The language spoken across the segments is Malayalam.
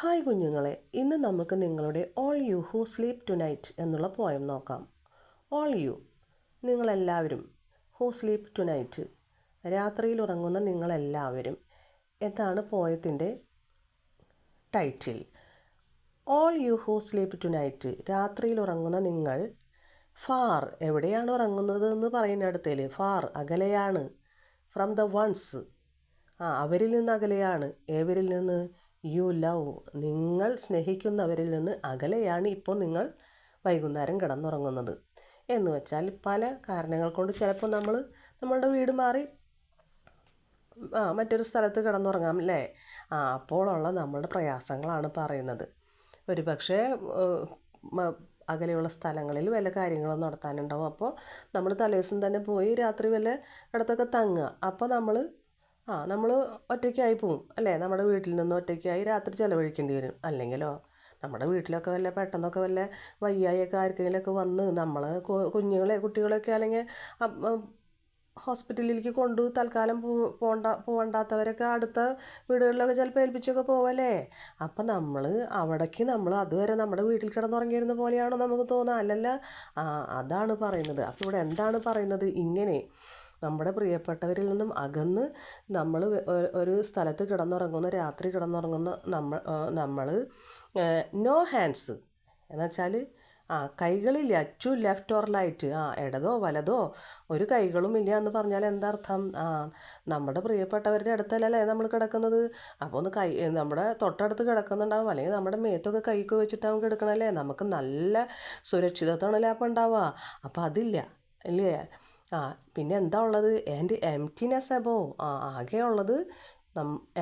ഹായ് കുഞ്ഞുങ്ങളെ, ഇന്ന് നമുക്ക് നിങ്ങളുടെ all you who sleep tonight എന്നുള്ള പോയം നോക്കാം. ഓൾ യു, നിങ്ങളെല്ലാവരും, ഹൂ സ്ലീപ്പ് ടു നൈറ്റ്, രാത്രിയിൽ ഉറങ്ങുന്ന നിങ്ങളെല്ലാവരും എന്നാണ് പോയത്തിൻ്റെ title. All you who sleep tonight, രാത്രിയിൽ ഉറങ്ങുന്ന നിങ്ങൾ. ഫാർ, എവിടെയാണ് ഉറങ്ങുന്നത് എന്ന് പറയുന്നിടത്തേൽ ഫാർ, അകലെയാണ്. ഫ്രം ദ വൺസ്, അവരിൽ നിന്ന് അകലെയാണ്. ഏവരിൽ നിന്ന്? യു ലവ്, നിങ്ങൾ സ്നേഹിക്കുന്നവരിൽ നിന്ന് അകലെയാണ് ഇപ്പോൾ നിങ്ങൾ വൈകുന്നേരം കിടന്നുറങ്ങുന്നത്. എന്ന് വെച്ചാൽ പല കാരണങ്ങൾ കൊണ്ട് ചിലപ്പോൾ നമ്മളുടെ വീട് മാറി മറ്റൊരു സ്ഥലത്ത് കിടന്നുറങ്ങാം അല്ലേ. അപ്പോഴുള്ള നമ്മളുടെ പ്രയാസങ്ങളാണ് പറയുന്നത്. ഒരു പക്ഷേ അകലെയുള്ള സ്ഥലങ്ങളിൽ വല്ല കാര്യങ്ങളും നടത്താനുണ്ടാവും. അപ്പോൾ നമ്മൾ തലേദിവസം തന്നെ പോയി രാത്രി വല്ല ഇടത്തൊക്കെ തങ്ങുക. അപ്പോൾ നമ്മൾ ഒറ്റയ്ക്കായി പോവും അല്ലേ. നമ്മുടെ വീട്ടിൽ നിന്ന് ഒറ്റയ്ക്കായി രാത്രി ചിലവഴിക്കേണ്ടി വരും. അല്ലെങ്കിലോ നമ്മുടെ വീട്ടിലൊക്കെ പെട്ടെന്നൊക്കെ വല്ല വയ്യായൊക്കെ ആർക്കെങ്കിലുമൊക്കെ വന്ന് നമ്മൾ കുട്ടികളെയൊക്കെ അല്ലെങ്കിൽ ഹോസ്പിറ്റലിലേക്ക് തൽക്കാലം പോകണ്ടാത്തവരൊക്കെ അടുത്ത വീടുകളിലൊക്കെ ചിലപ്പോൾ ഏൽപ്പിച്ചൊക്കെ പോവല്ലേ. അപ്പം അവിടേക്ക് അതുവരെ നമ്മുടെ വീട്ടിൽ കിടന്നുറങ്ങിയിരുന്ന പോലെയാണോ നമുക്ക് തോന്നുക? അല്ലല്ല, അതാണ് പറയുന്നത്. അപ്പോൾ ഇവിടെ എന്താണ് പറയുന്നത്? ഇങ്ങനെ നമ്മുടെ പ്രിയപ്പെട്ടവരിൽ നിന്നും അകന്ന് നമ്മൾ ഒരു സ്ഥലത്ത് രാത്രി കിടന്നുറങ്ങുന്ന നമ്മൾ നോ ഹാൻഡ്സ് എന്നുവെച്ചാൽ കൈകളില്ല. ടു ലെഫ്റ്റ് ഓർ റൈറ്റ്, ഇടതോ വലതോ ഒരു കൈകളും ഇല്ല എന്ന് പറഞ്ഞാൽ എന്താർത്ഥം? നമ്മുടെ പ്രിയപ്പെട്ടവരുടെ അടുത്തല്ലേ നമ്മൾ കിടക്കുന്നത്. അപ്പോൾ നമ്മുടെ തൊട്ടടുത്ത് കിടക്കുന്നുണ്ടാവും, അല്ലെങ്കിൽ നമ്മുടെ മേത്തൊക്കെ കൈക്ക് വെച്ചിട്ടാവും കിടക്കണല്ലേ. നമുക്ക് നല്ല സുരക്ഷിതത്വമാണല്ലേ അപ്പം ഉണ്ടാവുക. അപ്പോൾ അതില്ല അല്ലേ. പിന്നെ എന്താ ഉള്ളത്? ആൻഡ് എംപ്റ്റിനെസ് എബോ, ആകെ ഉള്ളത്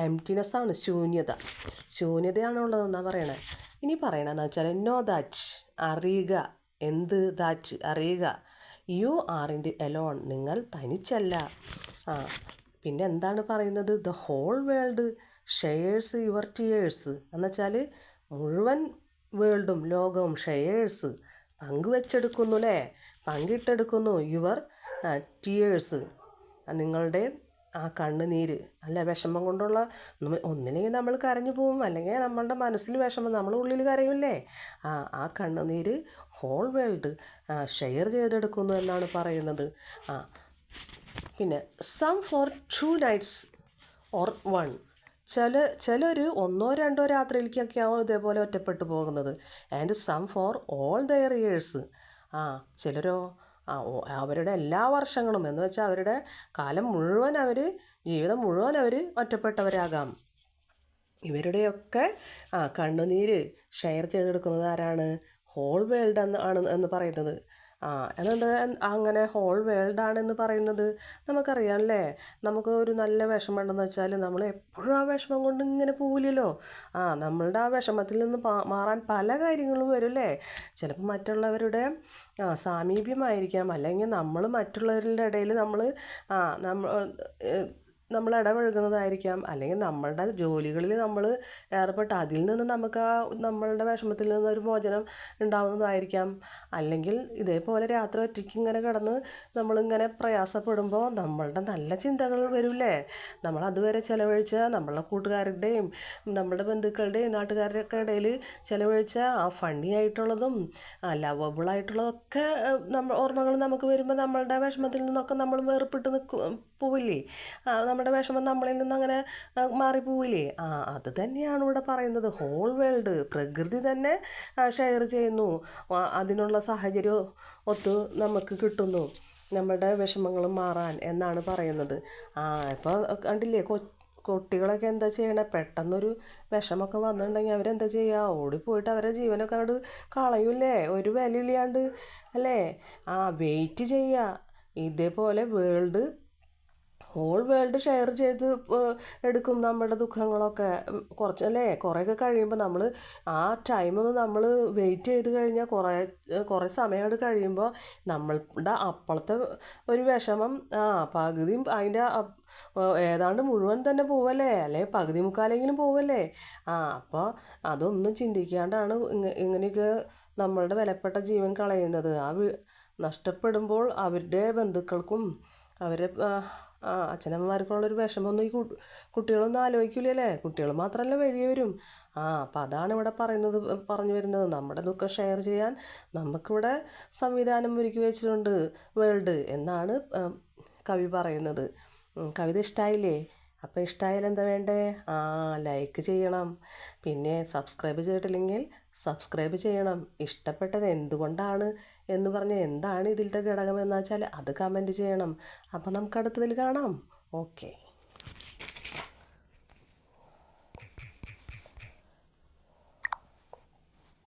എംപ്റ്റിനെസ്സാണ്, ശൂന്യതയാണ് ഉള്ളതെന്നാണ് പറയണേ. ഇനി പറയണമെന്ന് വെച്ചാൽ നോ ദാറ്റ്, അറിയുക. എന്ത്? ദാറ്റ്, അറിയുക. യു ആറിൻറ്റ് എലോൺ, നിങ്ങൾ തനിച്ചല്ല. പിന്നെ എന്താണ് പറയുന്നത്? The whole world shares your tears, എന്നുവെച്ചാൽ മുഴുവൻ വേൾഡും ലോകവും ഷെയർസ് പങ്കുവെച്ചെടുക്കുന്നു അല്ലേ, പങ്കിട്ടെടുക്കുന്നു. യുവർ ടിയേഴ്സ്, നിങ്ങളുടെ കണ്ണുനീര് അല്ല, വിഷമം കൊണ്ടുള്ള ഒന്നില്ലെങ്കിൽ നമ്മൾ കരഞ്ഞു പോവും, അല്ലെങ്കിൽ നമ്മളുടെ മനസ്സിൽ വിഷമം, നമ്മൾ ഉള്ളിൽ കരയുമല്ലേ. ആ കണ്ണുനീര് ഹോൾ വേൾഡ് ഷെയർ ചെയ്തെടുക്കുന്നു എന്നാണ് പറയുന്നത്. പിന്നെ സം ഫോർ 2 nights ഓർ 1, ചിലർ 1 or 2 രാത്രിയിലേക്കൊക്കെ ആവും ഇതേപോലെ ഒറ്റപ്പെട്ടു പോകുന്നത്. And some for all their years, ചിലരോ അവരുടെ എല്ലാ വർഷങ്ങളും എന്ന് വെച്ചാൽ അവരുടെ കാലം മുഴുവൻ ജീവിതം മുഴുവൻ ഒറ്റപ്പെട്ടവരാകാം. ഇവരുടെയൊക്കെ കണ്ണുനീര് ഷെയർ ചെയ്തെടുക്കുന്നത് ആരാണ്? ഹോൾ വേൾഡ് എന്ന് പറയുന്നത്. അതെന്താ അങ്ങനെ ഹോൾ വേൾഡാണെന്ന് പറയുന്നത്? നമുക്കറിയാം അല്ലേ. നമുക്ക് ഒരു നല്ല വിഷമം ഉണ്ടെന്ന് വെച്ചാൽ നമ്മൾ എപ്പോഴും ആ വിഷമം കൊണ്ട് ഇങ്ങനെ പോവില്ലല്ലോ. നമ്മളുടെ ആ വിഷമത്തിൽ നിന്ന് മാറാൻ പല കാര്യങ്ങളും വരും അല്ലേ. ചിലപ്പോൾ മറ്റുള്ളവരുടെ സാമീപ്യമായിരിക്കാം, അല്ലെങ്കിൽ നമ്മൾ മറ്റുള്ളവരുടെ ഇടയിൽ നമ്മൾ ഇടപഴകുന്നതായിരിക്കാം, അല്ലെങ്കിൽ നമ്മളുടെ ജോലികളിൽ നമ്മൾ ഏർപ്പെട്ട് അതിൽ നിന്ന് നമുക്ക് നമ്മളുടെ വിഷമത്തിൽ നിന്നൊരു മോചനം ഉണ്ടാവുന്നതായിരിക്കാം. അല്ലെങ്കിൽ ഇതേപോലെ രാത്രി ഒറ്റയ്ക്ക് ഇങ്ങനെ കിടന്ന് നമ്മളിങ്ങനെ പ്രയാസപ്പെടുമ്പോൾ നമ്മളുടെ നല്ല ചിന്തകൾ വരില്ലേ. നമ്മൾ അതുവരെ ചിലവഴിച്ച നമ്മളുടെ കൂട്ടുകാരുടെയും നമ്മളുടെ ബന്ധുക്കളുടെയും നാട്ടുകാരുടെയൊക്കെ ഇടയിൽ ചിലവഴിച്ച ഫണ്ണി ആയിട്ടുള്ളതും ലവബിളായിട്ടുള്ളതൊക്കെ ഓർമ്മകൾ നമുക്ക് വരുമ്പോൾ നമ്മളുടെ വിഷമത്തിൽ നിന്നൊക്കെ നമ്മൾ വേർപെട്ട് പോവില്ലേ. നമ്മുടെ വിഷമം നമ്മളിൽ നിന്ന് അങ്ങനെ മാറിപ്പോവില്ലേ. അത് തന്നെയാണ് ഇവിടെ പറയുന്നത്. ഹോൾ വേൾഡ്, പ്രകൃതി തന്നെ ഷെയർ ചെയ്യുന്നു. അതിനുള്ള സാഹചര്യം ഒത്ത് നമുക്ക് കിട്ടുന്നു നമ്മുടെ വിഷമങ്ങളും മാറാൻ എന്നാണ് പറയുന്നത്. ഇപ്പോൾ കണ്ടില്ലേ, കുട്ടികളൊക്കെ എന്താ ചെയ്യണേ? പെട്ടെന്നൊരു വിഷമൊക്കെ വന്നിട്ടുണ്ടെങ്കിൽ അവരെന്താ ചെയ്യുക? ഓടിപ്പോയിട്ട് അവരുടെ ജീവനൊക്കെ അങ്ങോട്ട് കളയൂല്ലേ, ഒരു വിലയില്ലാണ്ട് അല്ലേ. വെയിറ്റ് ചെയ്യുക. ഇതേപോലെ ഹോൾ വേൾഡ് ഷെയർ ചെയ്ത് എടുക്കും നമ്മുടെ ദുഃഖങ്ങളൊക്കെ. കുറേയൊക്കെ കഴിയുമ്പോൾ നമ്മൾ ടൈമൊന്ന് നമ്മൾ വെയിറ്റ് ചെയ്ത് കഴിഞ്ഞാൽ കുറേ സമയം കഴിയുമ്പോൾ നമ്മളുടെ അപ്പോഴത്തെ ഒരു വിഷമം പകുതിയും അതിൻ്റെ ഏതാണ്ട് മുഴുവൻ തന്നെ പോവല്ലേ, അല്ലെങ്കിൽ പകുതി മുക്കാലെങ്കിലും പോവല്ലേ. അപ്പോൾ അതൊന്നും ചിന്തിക്കാണ്ടാണ് ഇങ്ങനെയൊക്കെ നമ്മളുടെ വിലപ്പെട്ട ജീവൻ കളയുന്നത്. നഷ്ടപ്പെടുമ്പോൾ അവരുടെ ബന്ധുക്കൾക്കും അവരെ അച്ഛനമ്മമാർക്കുള്ളൊരു വിഷമമൊന്നും ഈ കുട്ടികളൊന്നും ആലോചിക്കില്ലല്ലേ. കുട്ടികൾ മാത്രമല്ല വലിയവരും. അപ്പം അതാണ് ഇവിടെ പറഞ്ഞു വരുന്നത്. നമ്മുടെ ദുഃഖം ഷെയർ ചെയ്യാൻ നമുക്കിവിടെ സംവിധാനം ഒരുക്കി വെച്ചിട്ടുണ്ട് വേൾഡ് എന്നാണ് കവി പറയുന്നത്. കവിത ഇഷ്ടമായില്ലേ? അപ്പോൾ ഇഷ്ടമായാൽ എന്താ വേണ്ടേ? ലൈക്ക് ചെയ്യണം. പിന്നെ സബ്സ്ക്രൈബ് ചെയ്തിട്ടില്ലെങ്കിൽ സബ്സ്ക്രൈബ് ചെയ്യണം. ഇഷ്ടപ്പെട്ടത് എന്തുകൊണ്ടാണ് എന്ന് പറഞ്ഞ് എന്താണ് ഇതിലത്തെ ഘടകം എന്ന് വെച്ചാൽ അത് കമൻറ്റ് ചെയ്യണം. അപ്പോൾ നമുക്ക് അടുത്തതിൽ കാണാം. ഓക്കെ.